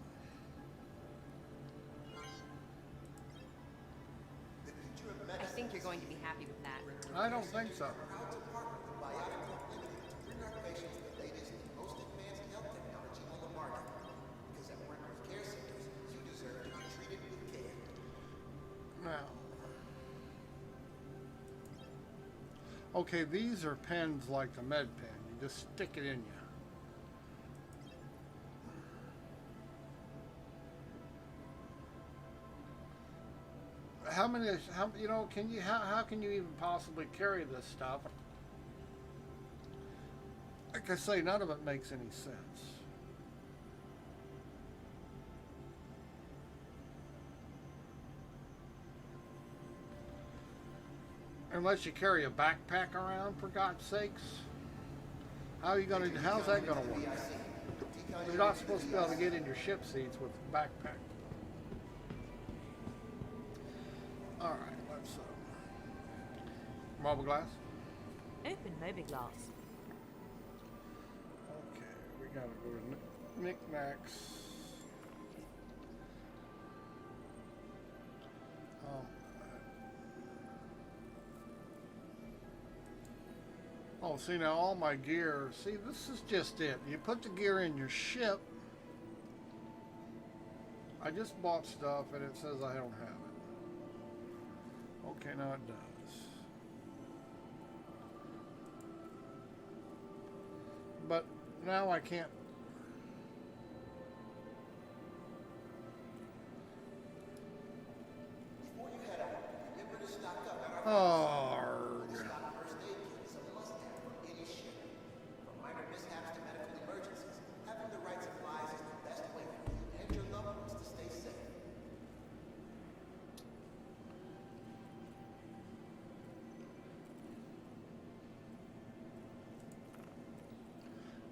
Speaker 3: I think you're going to be happy with that.
Speaker 1: I don't think so. Now, okay, these are pens like the med pen. You just stick it in you. How many? You know? Can you? How can you even possibly carry this stuff? Like I say, none of it makes any sense. Unless you carry a backpack around, for God's sakes. How's that gonna work? You're not supposed to be able to get in your ship seats with a backpack. Alright, let's marble glass.
Speaker 3: Open Mobiglass.
Speaker 1: Okay, we gotta go to knickknacks. Oh, see now all my gear, see this is just it. You put the gear in your ship. I just bought stuff and it says I don't have it. Okay, now it does. But now I can't. Oh.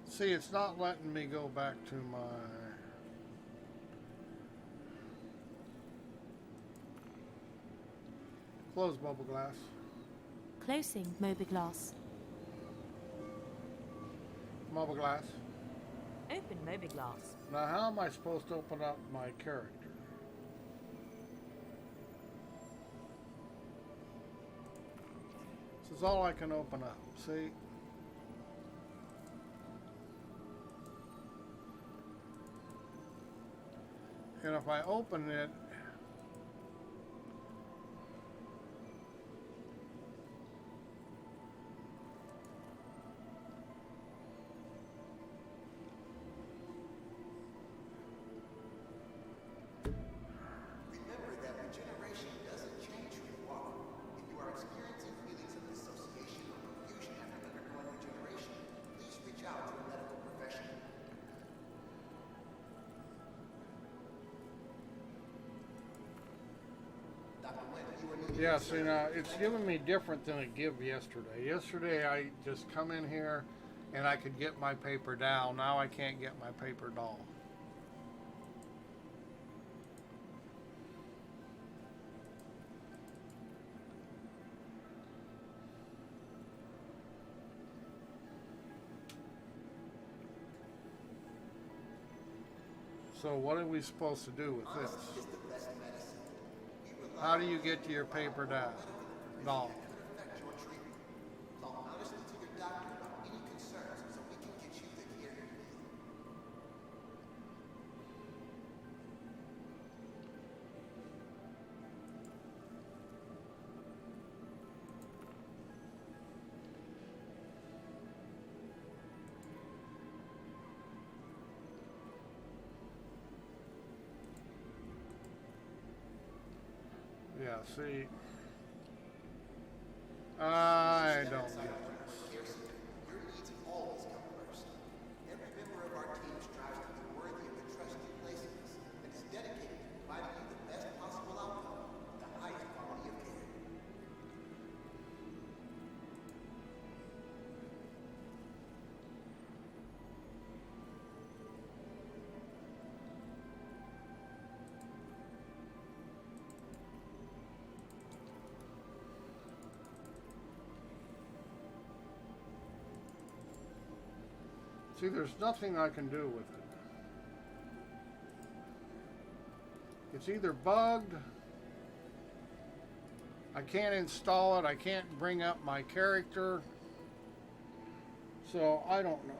Speaker 1: See, it's not letting me go back to my... Close bubble glass.
Speaker 3: Closing Mobiglass.
Speaker 1: Bubble glass.
Speaker 3: Open Mobiglass.
Speaker 1: Now how am I supposed to open up my character? This is all I can open up, see? And if I open it,
Speaker 8: Remember that regeneration doesn't change who you are. If you are experiencing feelings of dissociation or confusion after undergoing regeneration, please reach out to a medical professional.
Speaker 1: yeah, see now, it's giving me different than it gave yesterday. Yesterday I just come in here and I could get my paper doll. Now I can't get my paper doll. So what are we supposed to do with this? How do you get to your paper doll?
Speaker 8: Talk honestly to your doctor about any concerns so we can get you the care you need.
Speaker 1: Yeah, see. I don't get this.
Speaker 8: Your needs always come first. Every member of our team strives to be worthy of the trust you place in us and is dedicated to providing you the best possible outcome, the highest quality of care.
Speaker 1: See, there's nothing I can do with it. It's either bugged, I can't install it, I can't bring up my character, so I don't know.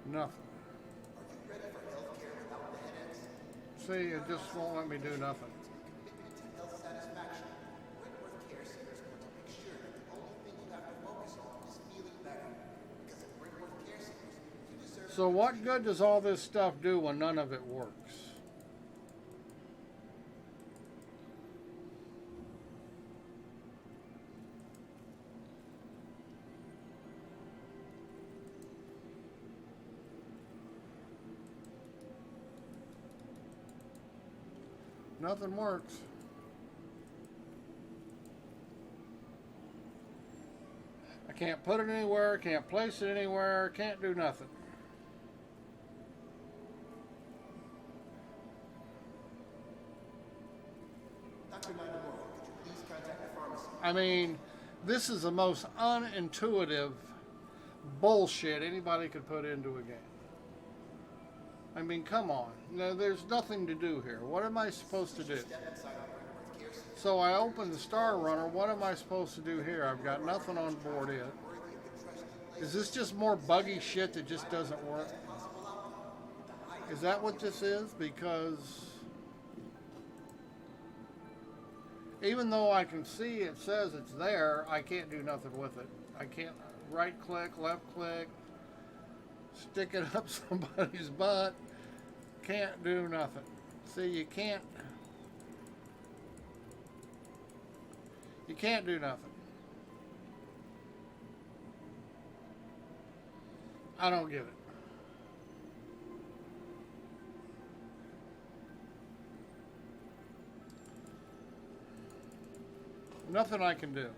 Speaker 1: Nothing. See, it just won't let me do nothing.
Speaker 8: Commitment to health satisfaction. Brentworth Care Center is going to make sure that the only thing you have to focus on is feeling better. Because at Brentworth Care Centers, you deserve.
Speaker 1: So what good does all this stuff do when none of it works? Nothing works. I can't put it anywhere, can't place it anywhere, can't do nothing.
Speaker 8: Dr. Nakamura, could you please contact the pharmacy?
Speaker 1: I mean, this is the most unintuitive bullshit anybody could put into a game. I mean, come on. No, there's nothing to do here. What am I supposed to do? So I open the Star Runner. What am I supposed to do here? I've got nothing on board it. Is this just more buggy shit that just doesn't work? Is that what this is? Because even though I can see it says it's there, I can't do nothing with it. I can't right click, left click, stick it up somebody's butt. Can't do nothing. See, you can't do nothing. I don't get it. Nothing I can do.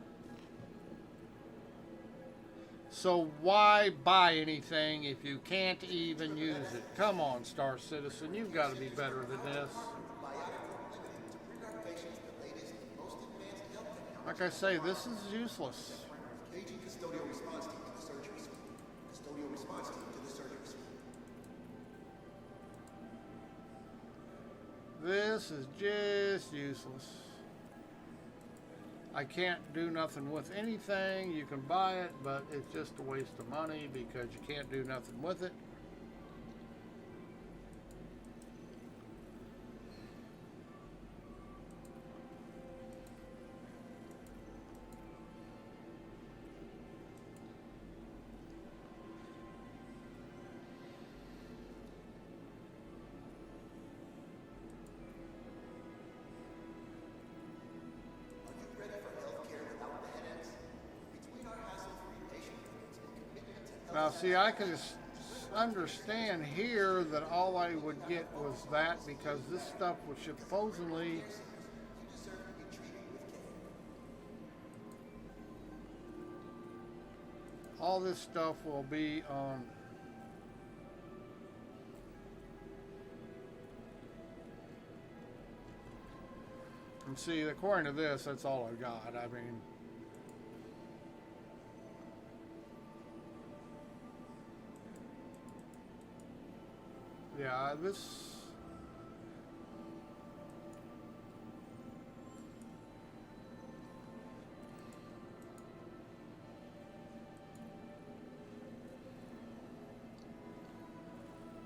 Speaker 1: So why buy anything if you can't even use it? Come on, Star Citizen, you've got to be better than this. Like I say, this is useless.
Speaker 8: Aging custodial response team to the surgery suite. Custodial response team to the surgery suite.
Speaker 1: This is just useless. I can't do nothing with anything. You can buy it, but it's just a waste of money because you can't do nothing with it. Now, see, I can understand here that all I would get was that because this stuff was supposedly all this stuff will be on. And see, according to this, that's all I got. I mean, yeah, this.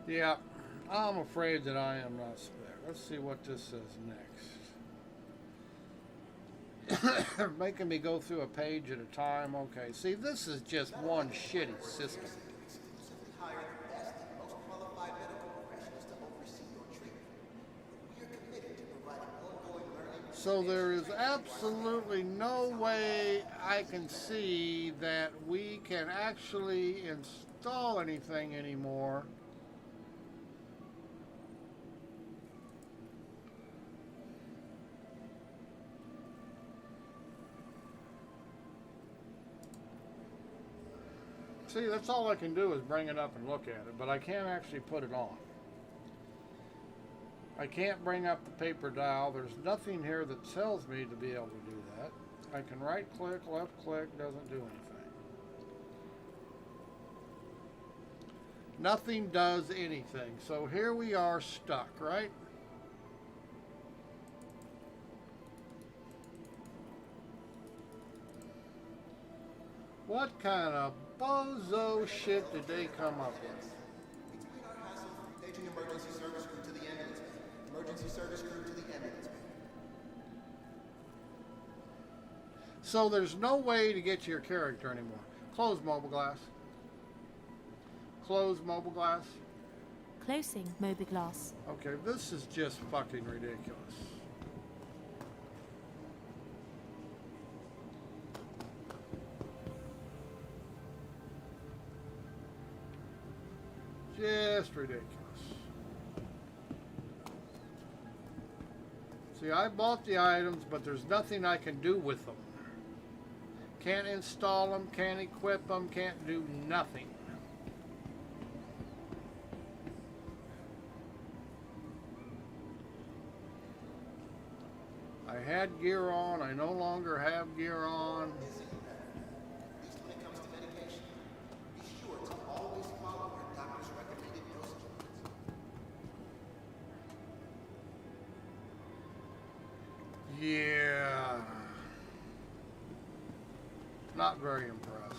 Speaker 1: Yeah, I'm afraid that I am not spared. Let's see what this says next. Making me go through a page at a time. Okay, see, this is just one shitty system.
Speaker 8: Exclusively hire the best and most qualified medical professionals to oversee your treatment. We are committed to providing ongoing learning.
Speaker 1: So there is absolutely no way I can see that we can actually install anything anymore. See, that's all I can do is bring it up and look at it, but I can't actually put it on. I can't bring up the paper dial. There's nothing here that tells me to be able to do that. I can right click, left click, doesn't do anything. Nothing does anything. So here we are stuck, right? What kind of bozo shit did they come up with?
Speaker 8: Between our hassle, paging emergency service crew to the ambulance bay. Emergency service crew to the ambulance bay.
Speaker 1: So there's no way to get to your character anymore. Close mobile glass. Close mobile glass.
Speaker 3: Closing Mobiglass.
Speaker 1: Okay, this is just fucking ridiculous. Just ridiculous. See, I bought the items, but there's nothing I can do with them. Can't install them, can't equip them, can't do nothing. I had gear on, I no longer have gear on.
Speaker 8: At least when it comes to medication, be sure to always follow your doctor's recommended dosage levels.
Speaker 1: Yeah. Not very impressed.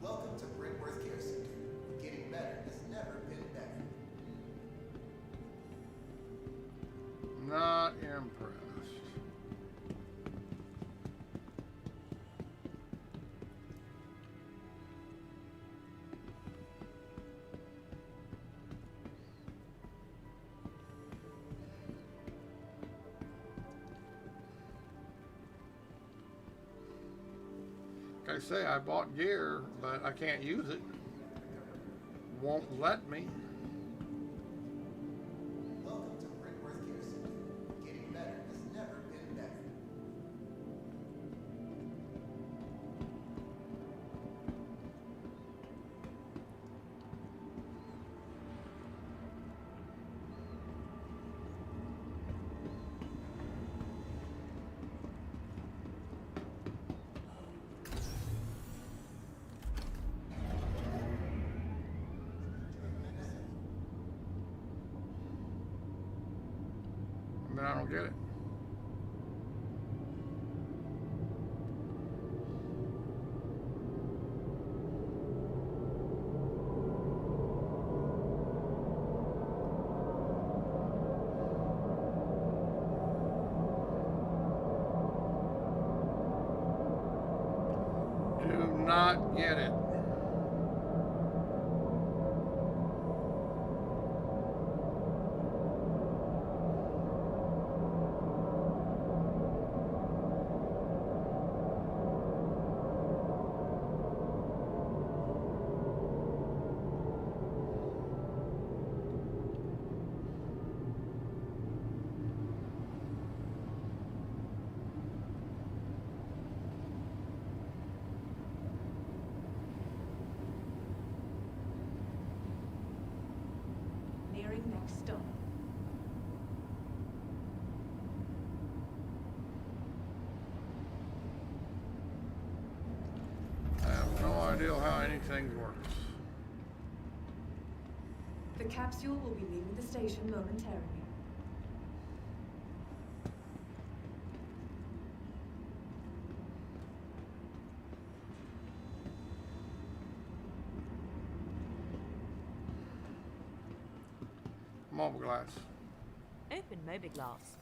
Speaker 8: Welcome to Brickworth Care Center. Getting better has never been better.
Speaker 1: Not impressed. Like I say, I bought gear, but I can't use it. Won't let me.
Speaker 8: Welcome to Brickworth Care Center. Getting better has never been better.
Speaker 1: I mean, I don't get it. Do not get it.
Speaker 7: Nearing next stop.
Speaker 1: I have no idea how anything works.
Speaker 7: The capsule will be leaving the station momentarily.
Speaker 1: Mobile glass.
Speaker 3: Open Mobiglass.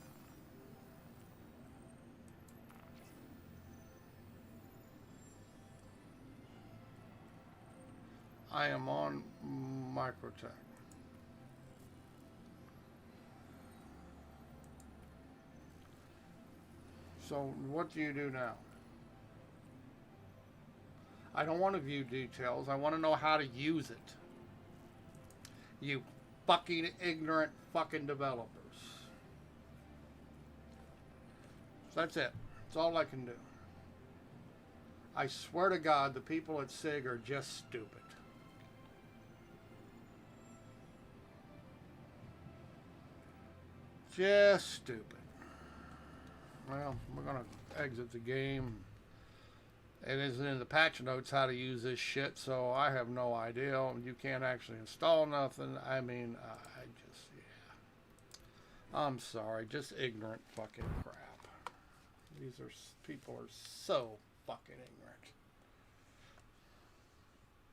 Speaker 1: I am on Microtech. So what do you do now? I don't want to view details. I want to know how to use it. You fucking ignorant fucking developers. So that's it. That's all I can do. I swear to God, the people at SIG are just stupid. Just stupid. Well, we're going to exit the game. It isn't in the patch notes how to use this shit, so I have no idea. You can't actually install nothing. I mean, I just, yeah. I'm sorry, just ignorant fucking crap. These are, people are so fucking ignorant.